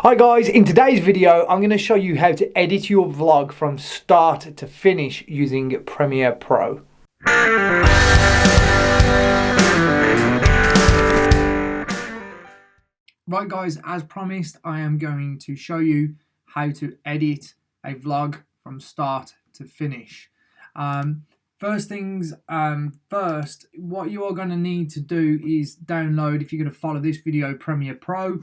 Hi guys, in today's video I'm going to show you how to edit your vlog from start to finish using Premiere Pro. Right guys, as promised, I am going to show you how to edit a vlog from start to finish. First things first, what you are going to need to do is download, if you're going to follow this video, Premiere Pro.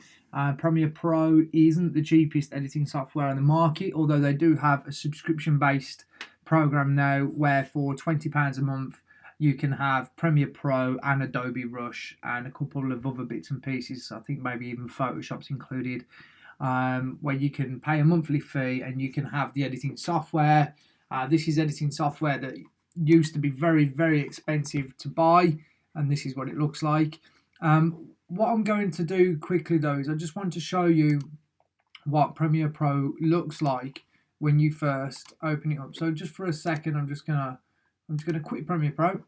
Premiere Pro isn't the cheapest editing software on the market, although they do have a subscription-based program now where for £20 a month you can have Premiere Pro and Adobe Rush and a couple of other bits and pieces. I think maybe even Photoshop's included, where you can pay a monthly fee and you can have the editing software. This is editing software that used to be very, very expensive to buy, and this is what it looks like. What I'm going to do quickly though is I just want to show you what Premiere Pro looks like when you first open it up. So just for a second, I'm just gonna quit Premiere Pro,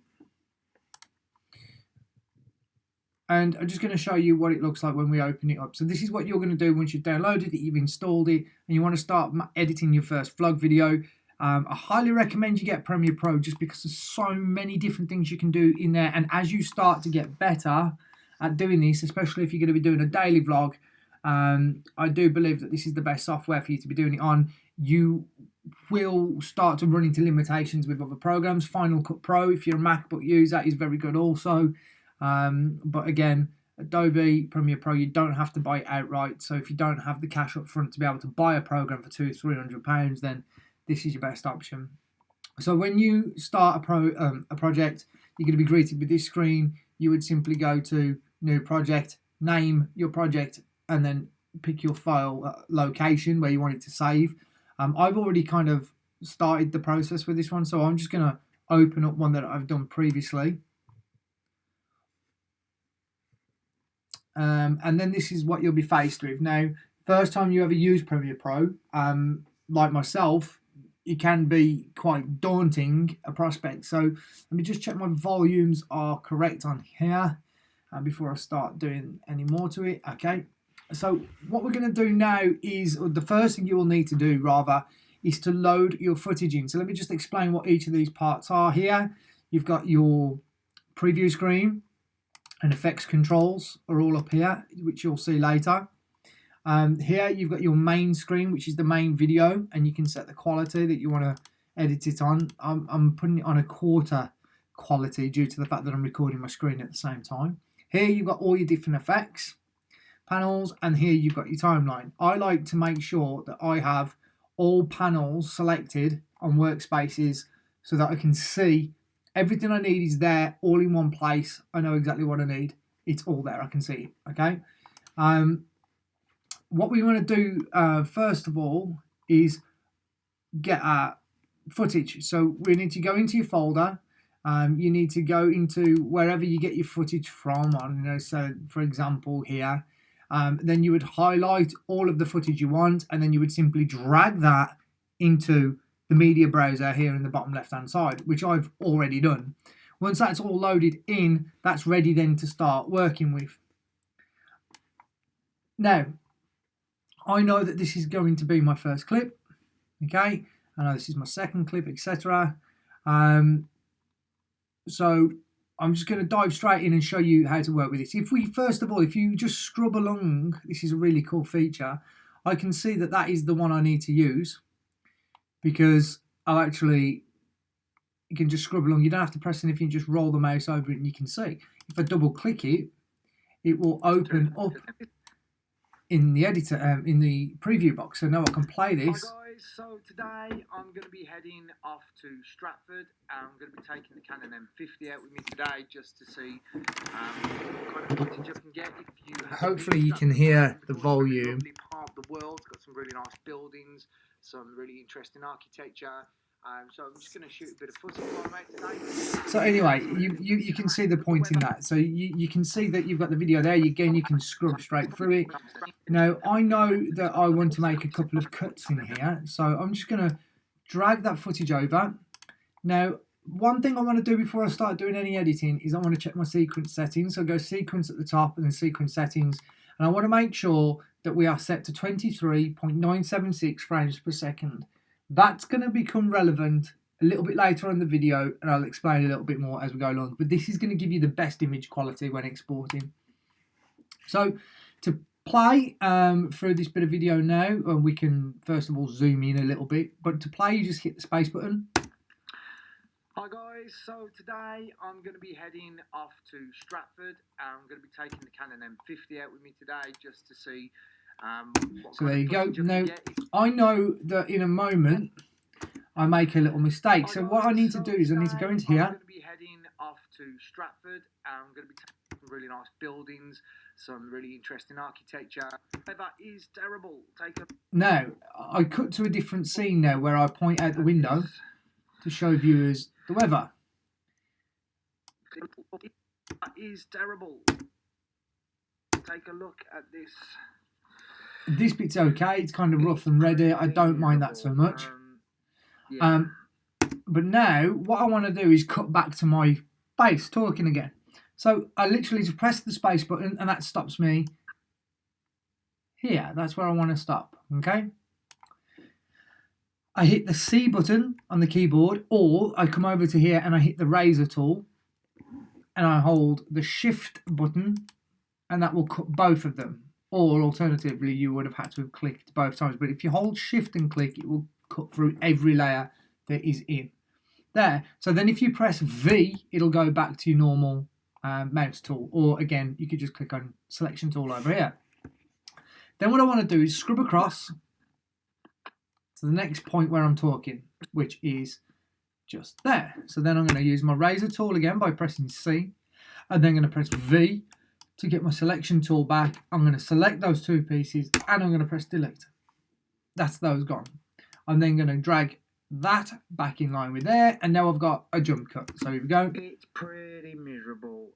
and I'm just going to show you what it looks like when we open it up. So this is what you're going to do once you've downloaded it, you've installed it, and you want to start editing your first vlog video. I highly recommend you get Premiere Pro just because there's so many different things you can do in there, and as you start to get better at doing this, especially if you're going to be doing a daily vlog, I do believe that this is the best software for you to be doing it on. You will start to run into limitations with other programs. Final Cut Pro, if you're a MacBook user, is very good also. But again, Adobe Premiere Pro, you don't have to buy it outright. So if you don't have the cash up front to be able to buy a program for £200-300, then this is your best option. So when you start a project, you're going to be greeted with this screen. You would simply go to New Project, name your project, and then pick your file location where you want it to save. I've already kind of started the process with this one, so I'm just going to open up one that I've done previously. And then this is what you'll be faced with. Now, first time you ever use Premiere Pro, like myself, it can be quite daunting a prospect. So let me just check my volumes are correct on here before I start doing any more to it. Okay, so what we're going to do now is, or the first thing you will need to do rather, is to load your footage in. So let me just explain what each of these parts are here. You've got your preview screen and effects controls are all up here, which you'll see later. Here you've got your main screen, which is the main video, and you can set the quality that you want to edit it on. I'm putting it on a quarter quality due to the fact that I'm recording my screen at the same time. Here you've got all your different effects panels, and here you've got your timeline. I like to make sure that I have all panels selected on workspaces so that I can see everything I need is there all in one place. I know exactly what I need. It's all there. I can see it. Okay. What we want to do first of all is get our footage. So we need to go into your folder. You need to go into wherever you get your footage from. So for example here, then you would highlight all of the footage you want, and then you would simply drag that into the media browser here in the bottom left hand side, which I've already done. Once that's all loaded in, that's ready then to start working with. Now, I know that this is going to be my first clip. Okay, I know this is my second clip, etc. So I'm just going to dive straight in and show you how to work with this. First of all, if you just scrub along, this is a really cool feature. I can see that that is the one I need to use, because you can just scrub along. You don't have to press anything, just roll the mouse over it and you can see. If I double click it, it will open up in the editor, in the preview box. So now I can play this. Hi guys, so today I'm going to be heading off to Stratford. I'm going to be taking the Canon M50 out with me today just to see what kind of footage I can get. If you Hopefully you can hear the volume. Lovely part of the world, it's got some really nice buildings, some really interesting architecture. So I'm just going to shoot a bit of footage while I'm out today. So anyway, you can see the point in that. So you can see that you've got the video there. Again, you can scrub straight through it. Now, I know that I want to make a couple of cuts in here. So I'm just going to drag that footage over. Now, one thing I want to do before I start doing any editing is I want to check my sequence settings. So go sequence at the top and then sequence settings. And I want to make sure that we are set to 23.976 frames per second. That's going to become relevant a little bit later on in the video, and I'll explain a little bit more as we go along, but this is going to give you the best image quality when exporting. So to play through this bit of video now, we can first of all zoom in a little bit, but to play you just hit the space button. Hi guys, so today I'm going to be heading off to Stratford. I'm going to be taking the Canon M50 out with me today just to see what So kind there you of go. footage I Now can get. I know that in a moment I make a little mistake, Hi so guys, what I need to so do is I need to go today into I'm here. going to be heading off to Stratford. I'm going to be taking some really nice buildings, some really interesting architecture. Weather is terrible. Now I cut to a different scene now where I point out the window to show viewers the weather. That is terrible. Take a look at this. This bit's okay, it's kind of rough and ready, I don't mind that so much. But now what I want to do is cut back to my face talking again. So I literally just press the space button and that stops me here. That's where I want to stop, okay? I hit the C button on the keyboard, or I come over to here and I hit the razor tool and I hold the shift button and that will cut both of them. Or alternatively, you would have had to have clicked both times. But if you hold shift and click, it will cut through every layer that is in there. So then if you press V, it'll go back to your normal mouse tool. Or again, you could just click on selection tool over here. Then what I want to do is scrub across to the next point where I'm talking, which is just there. So then I'm going to use my razor tool again by pressing C. And then going to press V to get my selection tool back. I'm going to select those two pieces and I'm going to press delete. That's those gone. I'm then going to drag that back in line with there, and now I've got a jump cut. So here we go. It's pretty miserable.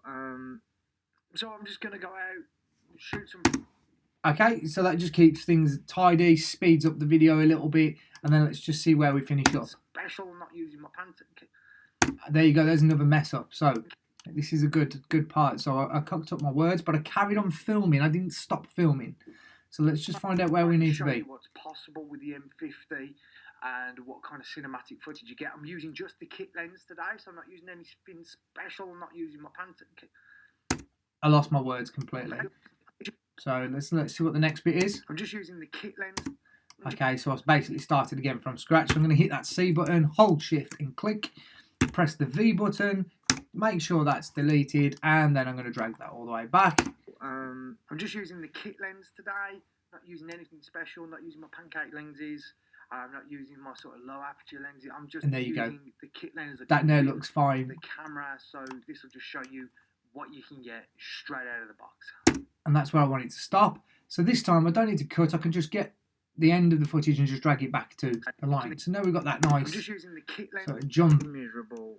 So I'm just going to go out, shoot some. Okay, so that just keeps things tidy, speeds up the video a little bit, and then let's just see where we finish up. Special, not using my pants. There you go, there's another mess up. So this is a good part. So I cocked up my words, but I carried on filming. I didn't stop filming. So let's just find out where we need to be. What's possible with the M50 and what kind of cinematic footage you get. I'm using just the kit lens today, so I'm not using anything special. I'm not using my pants. I lost my words completely. So let's see what the next bit is. I'm just using the kit lens. Okay, so I've basically started again from scratch. I'm going to hit that C button, hold shift and click, press the V button, make sure that's deleted, and then I'm going to drag that all the way back. I'm just using the kit lens today, not using anything special, not using my pancake lenses, I'm not using my sort of low aperture lenses, I'm just using the kit lens. That now looks fine. The camera, so this will just show you what you can get straight out of the box. And that's where I want it to stop. So this time I don't need to cut, I can just get the end of the footage and just drag it back to the line. So now we've got that nice I'm just using the kit lens. sort of jump miserable.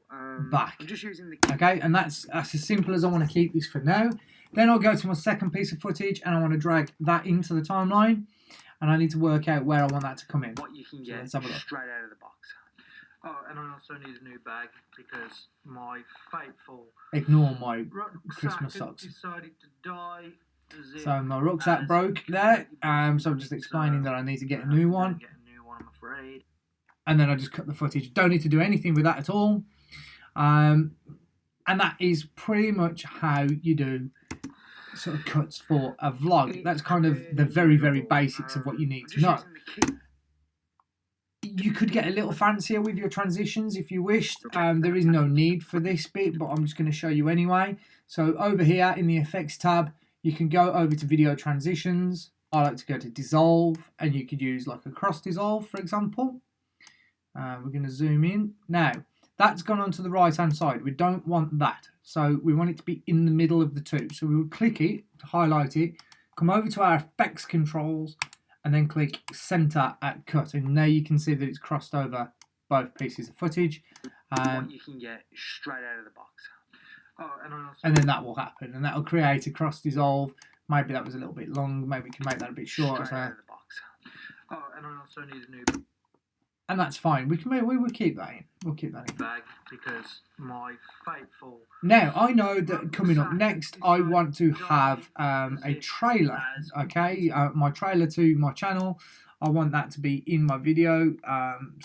back. I'm just using the okay, and that's as simple as I want to keep this for now. Then I'll go to my second piece of footage and I want to drag that into the timeline, and I need to work out where I want that to come in. What you can get let's have a look. straight out of the box. Oh, and I also need a new bag because my fateful Ignore my rucksack Christmas socks. decided to die. So my rucksack broke there, so I'm just explaining that I need to get a new one. Get a new one, I'm afraid. And then I just cut the footage. Don't need to do anything with that at all. And that is pretty much how you do sort of cuts for a vlog. That's kind of the very basics of what you need to know. You could get a little fancier with your transitions if you wished. There is no need for this bit, but I'm just going to show you anyway. So over here in the effects tab, you can go over to video transitions. I like to go to dissolve, and you could use like a cross dissolve, for example. We're going to zoom in. Now, that's gone onto the right hand side. We don't want that. So we want it to be in the middle of the two. So we will click it to highlight it, come over to our effects controls, and then click center at cut. And now you can see that it's crossed over both pieces of footage. What you can get straight out of the box. Oh, and then that will happen, and that will create a cross dissolve. Maybe that was a little bit long. Maybe we can make that a bit shorter. Straight out of the box. Oh, and I also need a new. and that's fine. We will keep that in. We'll keep that in. Bag because my faithful. Now I know that coming up next, I want to have a trailer. Okay, my trailer to my channel. I want that to be in my video.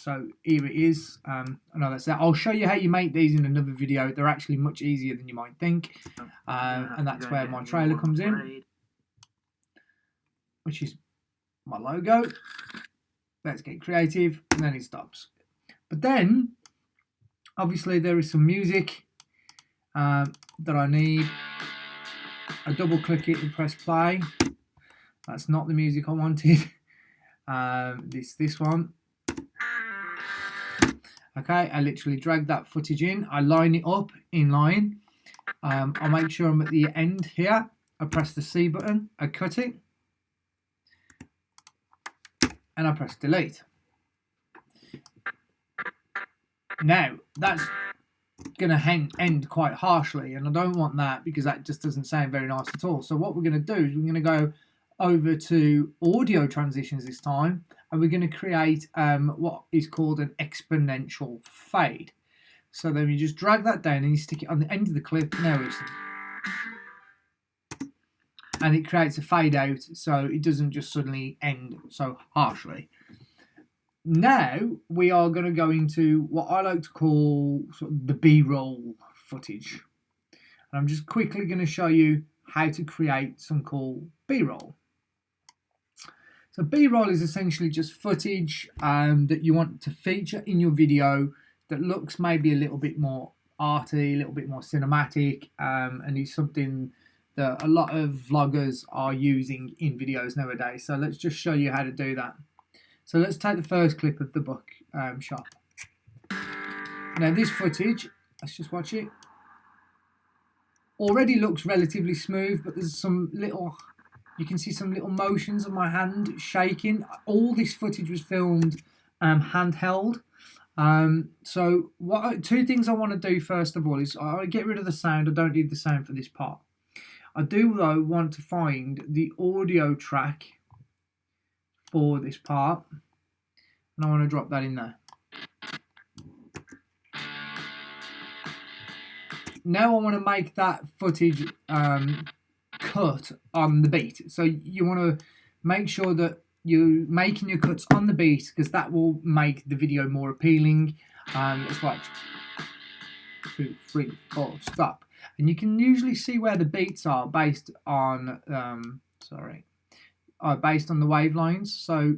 So here it is. I know that's that. I'll show you how you make these in another video. They're actually much easier than you might think. And that's where my trailer comes in, which is my logo. Let's get creative, and then it stops. But then, obviously, there is some music that I need. I double click it and press play. That's not the music I wanted. This one. Okay, I literally drag that footage in. I line it up in line. I make sure I'm at the end here. I press the C button. I cut it. And I press delete. Now, that's going to end quite harshly, and I don't want that because that just doesn't sound very nice at all. So what we're going to do is we're going to go over to audio transitions this time, and we're going to create what is called an exponential fade. So then you just drag that down and you stick it on the end of the clip. Now it's, and it creates a fade out, so it doesn't just suddenly end so harshly. Now we are going to go into what I like to call sort of the B-roll footage. And I'm just quickly going to show you how to create some cool B-roll. So B-roll is essentially just footage that you want to feature in your video that looks maybe a little bit more arty, a little bit more cinematic, and is something that a lot of vloggers are using in videos nowadays. So let's just show you how to do that. So let's take the first clip of the book shop. Now this footage, let's just watch it. Already looks relatively smooth, but there's some little, you can see some little motions of my hand shaking. All this footage was filmed handheld. So two things I want to do first of all is I get rid of the sound. I don't need the sound for this part. I do though want to find the audio track for this part, and I want to drop that in there. Now I want to make that footage cut on the beat. So you want to make sure that you're making your cuts on the beat, because that will make the video more appealing. Let's watch. 2, 3, 4, stop. And you can usually see where the beats are based on based on the wavelines. So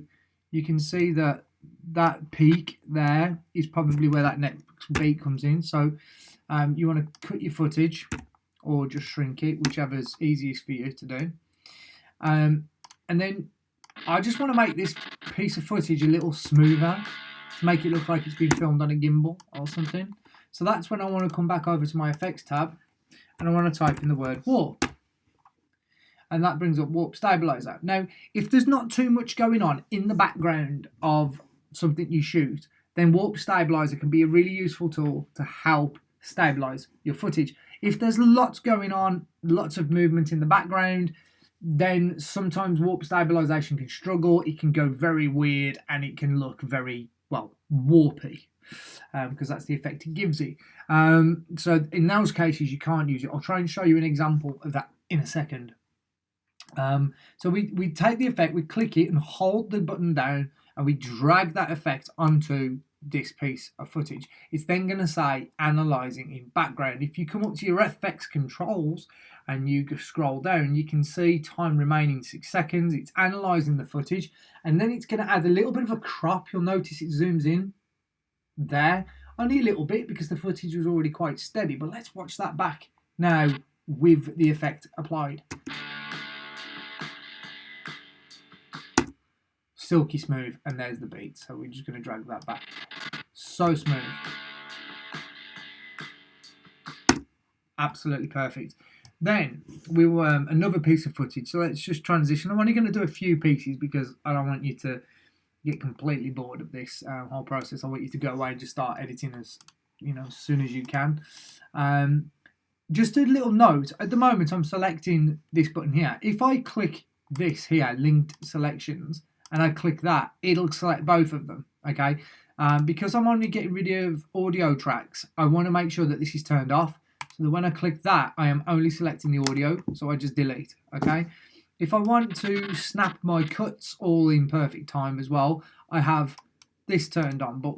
you can see that that peak there is probably where that next beat comes in. So you want to cut your footage or just shrink it, whichever is easiest for you to do. And then I just want to make this piece of footage a little smoother to make it look like it's been filmed on a gimbal or something. So that's when I want to come back over to my effects tab, and I want to type in the word warp. And that brings up warp stabilizer. Now, if there's not too much going on in the background of something you shoot, then warp stabilizer can be a really useful tool to help stabilize your footage. If there's lots going on, lots of movement in the background, then sometimes warp stabilization can struggle. It can go very weird and it can look very, well, warpy. Because that's the effect it gives it. So in those cases you can't use it. I'll try and show you an example of that in a second. So we take the effect, we click it and hold the button down, and we drag that effect onto this piece of footage. It's then going to say analyzing in background. If you come up to your FX controls and you scroll down, you can see time remaining 6 seconds. It's analyzing the footage, and then it's going to add a little bit of a crop. You'll notice it zooms in there, only a little bit because the footage was already quite steady. But let's watch that back now with the effect applied. Silky smooth, and there's the beat. So we're just going to drag that back. So smooth, absolutely perfect. Then we will another piece of footage. So let's just transition. I'm only going to do a few pieces because I don't want you to get completely bored of this whole process. I want you to go away and just start editing as soon as you can. Just a little note. At the moment, I'm selecting this button here. If I click this here, linked selections, and I click that, it'll select both of them. Okay. Because I'm only getting rid of audio tracks, I want to make sure that this is turned off, so that when I click that, I am only selecting the audio, so I just delete, okay? If I want to snap my cuts all in perfect time as well, I have this turned on, but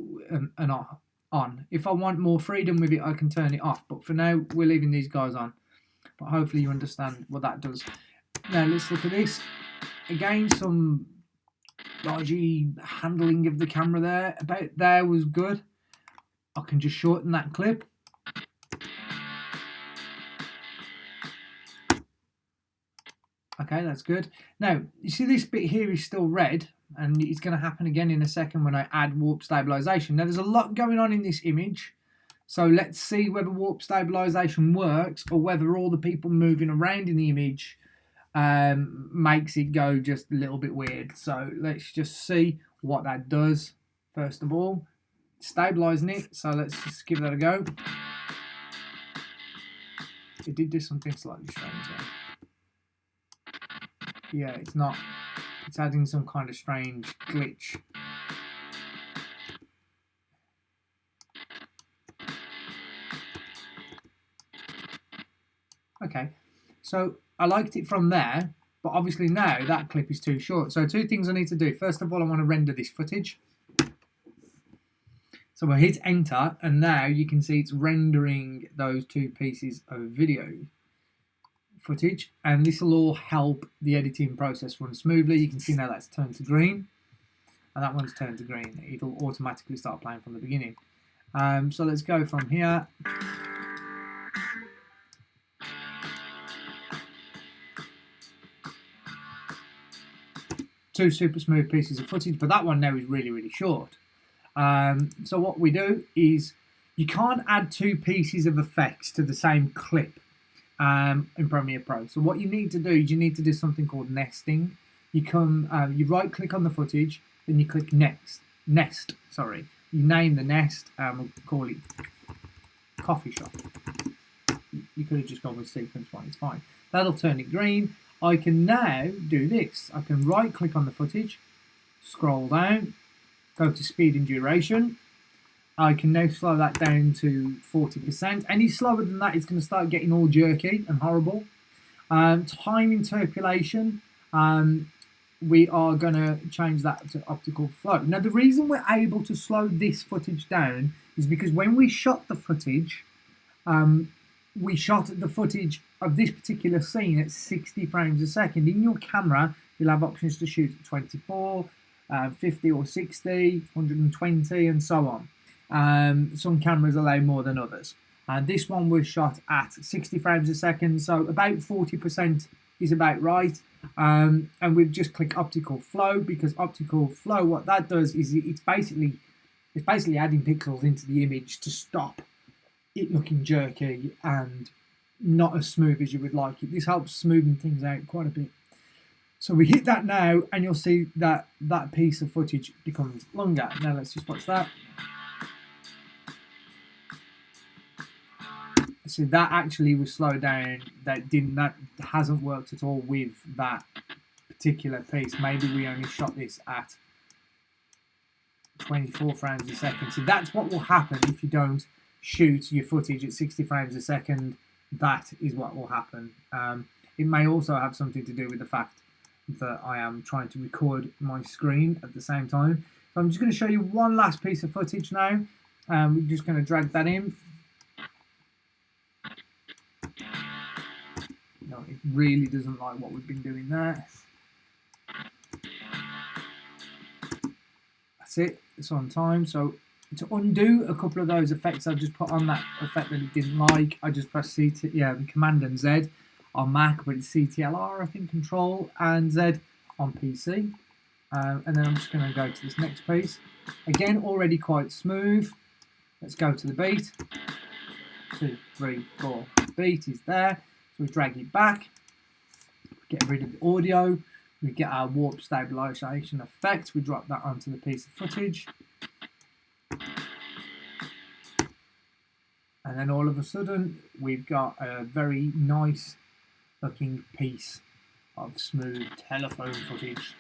on. If I want more freedom with it, I can turn it off, but for now, we're leaving these guys on. But hopefully you understand what that does. Now let's look at this. Again, some dodgy handling of the camera there. About there was good. I can just shorten that clip. Okay, that's good. Now, you see this bit here is still red, and it's going to happen again in a second when I add warp stabilization. Now, there's a lot going on in this image, so let's see whether warp stabilization works or whether all the people moving around in the image makes it go just a little bit weird. So let's just see what that does. First of all, stabilizing it, so let's just give that a go. It did do something slightly strange there. Yeah, it's not, it's adding some kind of strange glitch. Okay, so I liked it from there, but obviously now that clip is too short. So two things I need to do. First of all, I want to render this footage. So I hit enter, and now you can see it's rendering those two pieces of video footage, and this will all help the editing process run smoothly. You can see now that's turned to green, and that one's turned to green. It'll automatically start playing from the beginning. So let's go from here. Two super smooth pieces of footage, but that one now is really, really short. So what we do is, you can't add two pieces of effects to the same clip in Premiere Pro. So what you need to do is you need to do something called nesting. You you right click on the footage, then you click nest. You name the nest, we'll call it coffee shop. You could have just gone with sequence one, it's fine. That'll turn it green. I can now do this. I can right click on the footage, scroll down, go to speed and duration. I can now slow that down to 40%. Any slower than that, it's going to start getting all jerky and horrible. Time interpolation, we are going to change that to optical flow. Now, the reason we're able to slow this footage down is because when we shot the footage of this particular scene at 60 frames a second. In your camera, you'll have options to shoot at 24, 50 or 60, 120, and so on. Some cameras allow more than others. This one was shot at 60 frames a second, so about 40% is about right. And we've just clicked optical flow, because optical flow, what that does is it's basically adding pixels into the image to stop it looking jerky and not as smooth as you would like it. This helps smoothen things out quite a bit. So we hit that now, and you'll see that that piece of footage becomes longer. Now let's just watch that. So that actually was slowed down. That hasn't worked at all with that particular piece. Maybe we only shot this at 24 frames a second. So that's what will happen if you don't shoot your footage at 60 frames a second. That is what will happen. It may also have something to do with the fact that I am trying to record my screen at the same time. So I'm just going to show you one last piece of footage now. We're just going to drag that in. No, it really doesn't like what we've been doing there. That's it. It's on time. So to undo a couple of those effects I just put on that effect that it didn't like, I just press Command and Z on Mac, but it's CTRL, I think, Control and Z on PC. And then I'm just going to go to this next piece. Again, already quite smooth. Let's go to the beat. 2, 3, 4. Beat is there. So we drag it back, get rid of the audio, we get our warp stabilization effect, we drop that onto the piece of footage. And then all of a sudden, we've got a very nice looking piece of smooth telephone footage.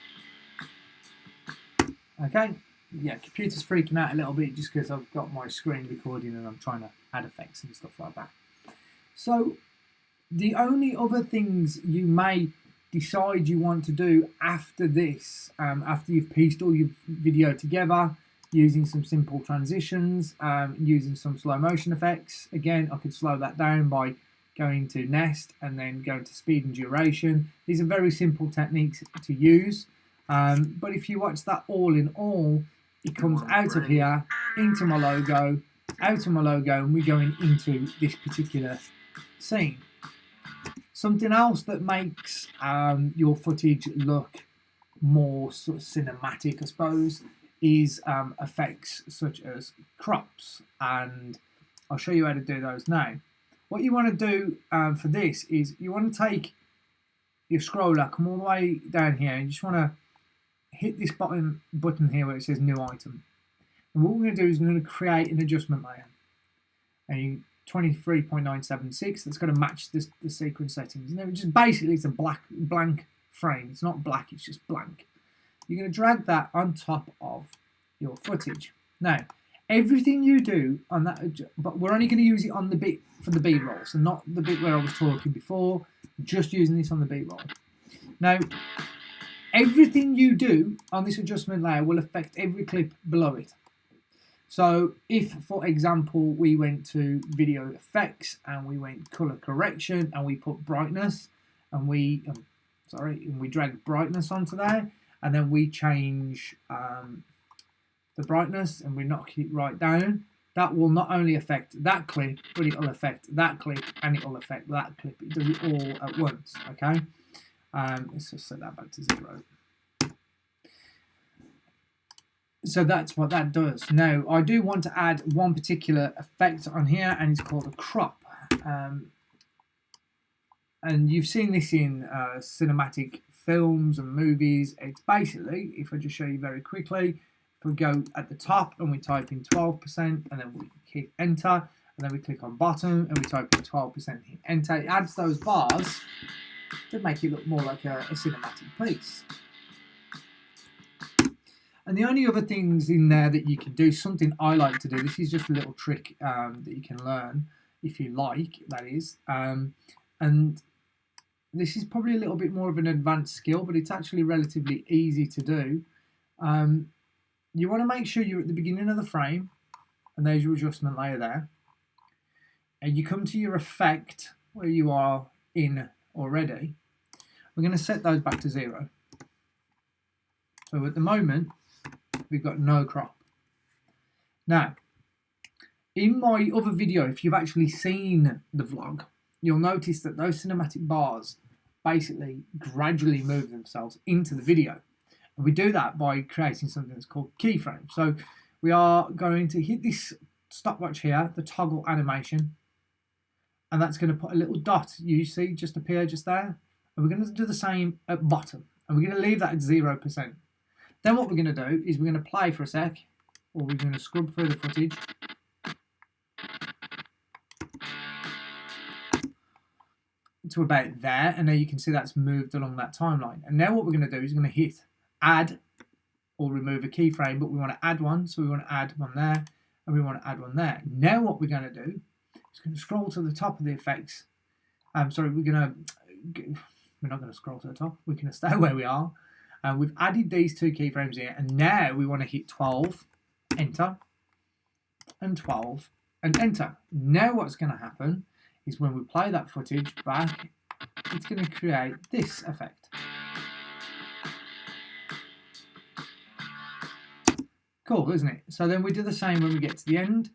Okay, yeah, computer's freaking out a little bit just because I've got my screen recording and I'm trying to add effects and stuff like that. So the only other things you may decide you want to do after this, after you've pieced all your video together, using some simple transitions, using some slow motion effects. Again, I could slow that down by going to nest and then going to speed and duration. These are very simple techniques to use. But if you watch that all in all, it comes out of here, into my logo, out of my logo, and we're going into this particular scene. Something else that makes your footage look more sort of cinematic, I suppose, is effects such as crops, and I'll show you how to do those now. What you want to do for this is you want to take your scroller, come all the way down here, and you just want to hit this button here where it says new item. And what we're going to do is we're going to create an adjustment layer. And you 23.976 that's going to match the sequence settings. And just basically it's a blank frame. It's not black, it's just blank. You're going to drag that on top of your footage. Now, everything you do on that, but we're only going to use it on the bit for the B-roll, so not the bit where I was talking before, just using this on the B-roll. Now, everything you do on this adjustment layer will affect every clip below it. So if, for example, we went to video effects and we went color correction and we put brightness and we drag brightness onto there, and then we change the brightness and we knock it right down, that will not only affect that clip, but it will affect that clip and it will affect that clip. It does it all at once, okay? Let's just set that back to 0. So that's what that does. Now, I do want to add one particular effect on here, and it's called a crop. And you've seen this in cinematic films and movies. It's basically, if I just show you very quickly, if we go at the top and we type in 12%, and then we hit enter, and then we click on bottom and we type in 12%, hit enter, it adds those bars to make it look more like a cinematic piece. And the only other things in there that you can do, something I like to do, this is just a little trick that you can learn, if you like, that is. And this is probably a little bit more of an advanced skill, but it's actually relatively easy to do. You want to make sure you're at the beginning of the frame, and there's your adjustment layer there. And you come to your effect, where you are in already. We're going to set those back to 0. So at the moment, we've got no crop. Now, in my other video, if you've actually seen the vlog, you'll notice that those cinematic bars basically gradually move themselves into the video. And we do that by creating something that's called keyframes. So we are going to hit this stopwatch here, the toggle animation, and that's going to put a little dot, you see, just appear just there. And we're going to do the same at bottom, and we're going to leave that at 0%. Then what we're going to do is we're going to play for a sec, or we're going to scrub through the footage. To about there, and now you can see that's moved along that timeline. And now what we're going to do is we're going to hit add or remove a keyframe, but we want to add one, so we want to add one there, and we want to add one there. Now what we're going to do is going to scroll to the top of the effects. We're not going to scroll to the top. We're going to stay where we are. We've added these two keyframes here, and now we want to hit 12, enter, and 12, and enter. Now what's going to happen is when we play that footage back, it's going to create this effect. Cool, isn't it? So then we do the same when we get to the end.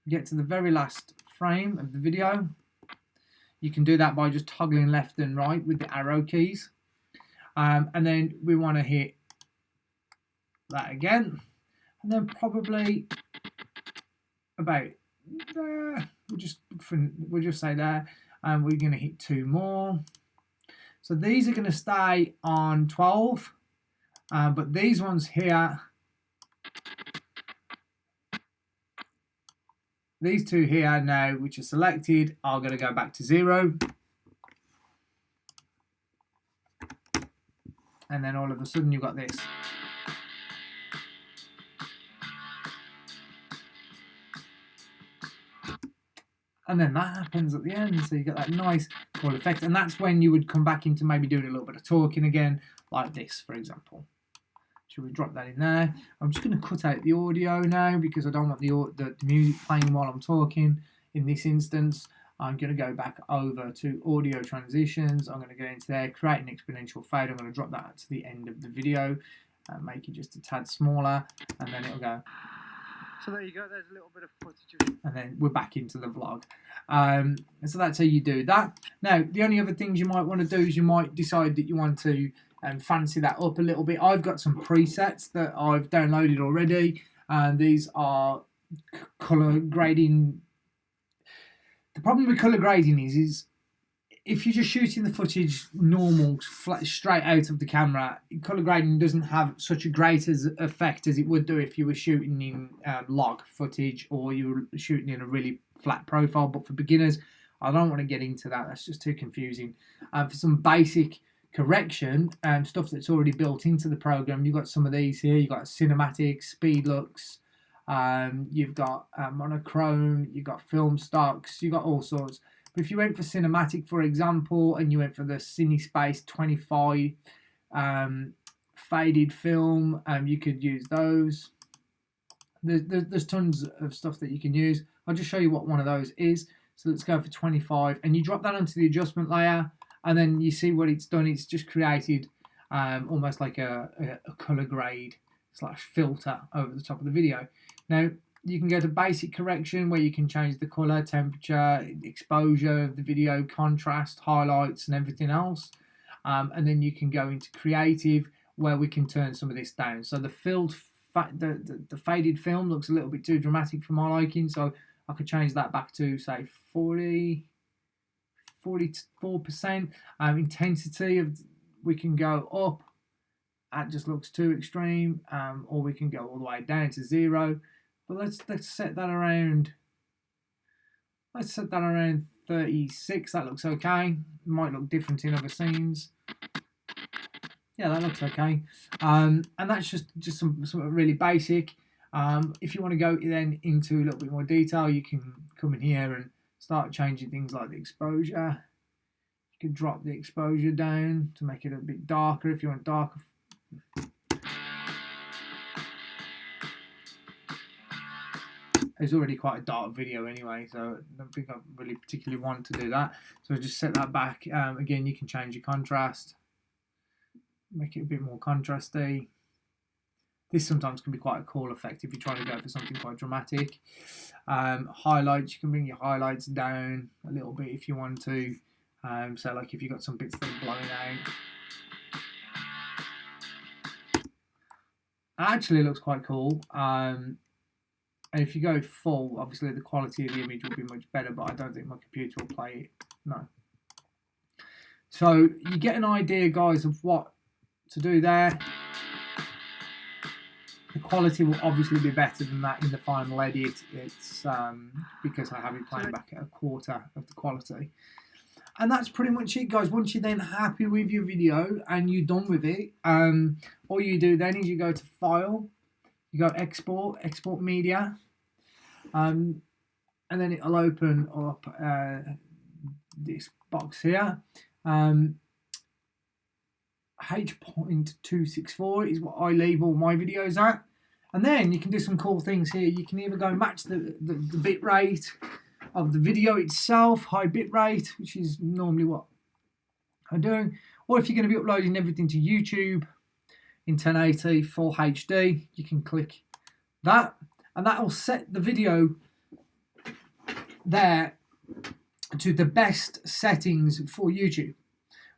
We get to the very last frame of the video. You can do that by just toggling left and right with the arrow keys. And then we want to hit that again, and then probably about there. We'll just say there, and we're going to hit 2 more. So these are going to stay on 12, but these ones here, these two here now, which are selected, are going to go back to 0. And then all of a sudden you've got this. and then that happens at the end, so you get that nice cool effect, and that's when you would come back into maybe doing a little bit of talking again, like this, for example. Should we drop that in there? I'm just going to cut out the audio now because I don't want the music playing while I'm talking. In this instance, I'm going to go back over to audio transitions. I'm going to go into there, create an exponential fade. I'm going to drop that to the end of the video, make it just a tad smaller, and then it'll go. So there you go, there's a little bit of footage. And then we're back into the vlog. So that's how you do that. Now, the only other things you might want to do is you might decide that you want to fancy that up a little bit. I've got some presets that I've downloaded already, and these are color grading. The problem with color grading is if you're just shooting the footage normal, flat, straight out of the camera, color grading doesn't have such a great effect as it would do if you were shooting in log footage or you were shooting in a really flat profile. But for beginners, I don't want to get into that. That's just too confusing. For some basic correction and stuff that's already built into the program, you've got some of these here. You've got cinematic, speed looks, you've got monochrome, you've got film stocks, you've got all sorts. But if you went for cinematic, for example, and you went for the CineSpace 25 faded film, you could use those. There's tons of stuff that you can use. I'll just show you what one of those is. So let's go for 25, and you drop that onto the adjustment layer, and then you see what it's done. It's just created almost like a color grade / filter over the top of the video. Now, you can go to basic correction where you can change the color, temperature, exposure of the video, contrast, highlights, and everything else. And then you can go into creative where we can turn some of this down. So the faded film looks a little bit too dramatic for my liking, so I could change that back to say 44%. Intensity of we can go up. That just looks too extreme, or we can go all the way down to 0. But let's set that around. Let's set that around 36. That looks okay. Might look different in other scenes. Yeah, that looks okay. And that's just some really basic. If you want to go then into a little bit more detail, you can come in here and start changing things like the exposure. You can drop the exposure down to make it a bit darker if you want darker. It's already quite a dark video anyway, so I don't think I really particularly want to do that. So just set that back. Again, you can change your contrast, make it a bit more contrasty. This sometimes can be quite a cool effect if you're trying to go for something quite dramatic. Highlights, you can bring your highlights down a little bit if you want to. So like if you've got some bits that are blowing out. Actually, it looks quite cool. And if you go full, obviously the quality of the image will be much better, but I don't think my computer will play it. No. So you get an idea, guys, of what to do there. The quality will obviously be better than that in the final edit. It's because I have it playing back at a quarter of the quality. And that's pretty much it, guys. Once you're then happy with your video and you're done with it, all you do then is you go to File, you go export media, and then it'll open up this box here. H.264 is what I leave all my videos at. And then you can do some cool things here. You can either go match the bit rate of the video itself, high bit rate, which is normally what I do. Or if you're going to be uploading everything to YouTube in 1080 full HD, you can click that, and that will set the video there to the best settings for YouTube,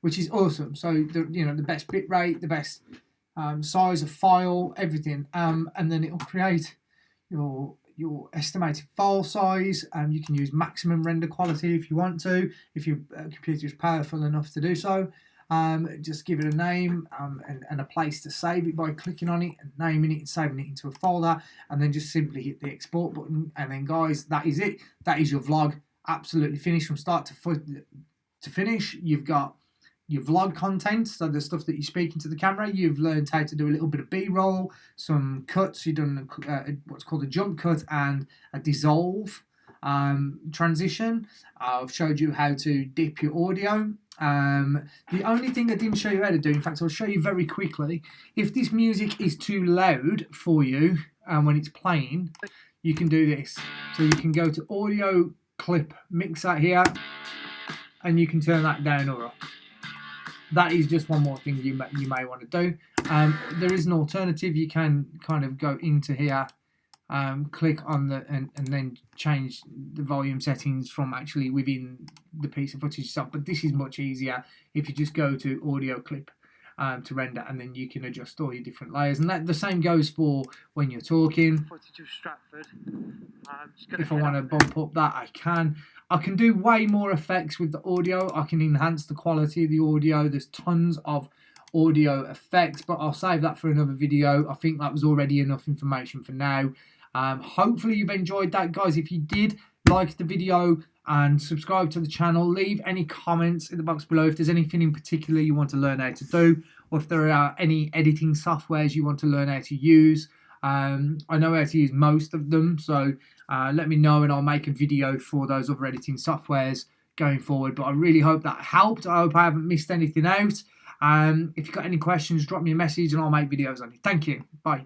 which is awesome. So the best bit rate, the best size of file, everything, and then it will create your estimated file size. You can use maximum render quality if you want to, if your computer is powerful enough to do so. Just give it a name and a place to save it by clicking on it and naming it and saving it into a folder, and then just simply hit the export button. And then, guys, that is it. That is your vlog absolutely finished from start to finish. You've got your vlog content, so the stuff that you're speaking to the camera. You've learned how to do a little bit of B-roll, some cuts. You've done what's called a jump cut and a dissolve. transition. I've showed you how to dip your audio. The only thing I didn't show you how to do, in fact I'll show you very quickly, if this music is too loud for you when it's playing, you can do this. So you can go to audio clip mixer here and you can turn that down or up. That is just one more thing you may want to do. There is an alternative. You can kind of go into here, click on the and then change the volume settings from actually within the piece of footage itself. But this is much easier if you just go to audio clip to render, and then you can adjust all your different layers. And that the same goes for when you're talking. Footage of Stratford. If I want to bump up that, I can. I can do way more effects with the audio. I can enhance the quality of the audio. There's tons of audio effects, but I'll save that for another video. I think that was already enough information for now. Hopefully you've enjoyed that, guys. If you did, like the video and subscribe to the channel. Leave any comments in the box below if there's anything in particular you want to learn how to do, or if there are any editing softwares you want to learn how to use. I know how to use most of them, so let me know and I'll make a video for those other editing softwares going forward. But I really hope that helped. I hope I haven't missed anything out. If you've got any questions, drop me a message and I'll make videos on it. Thank you. Bye.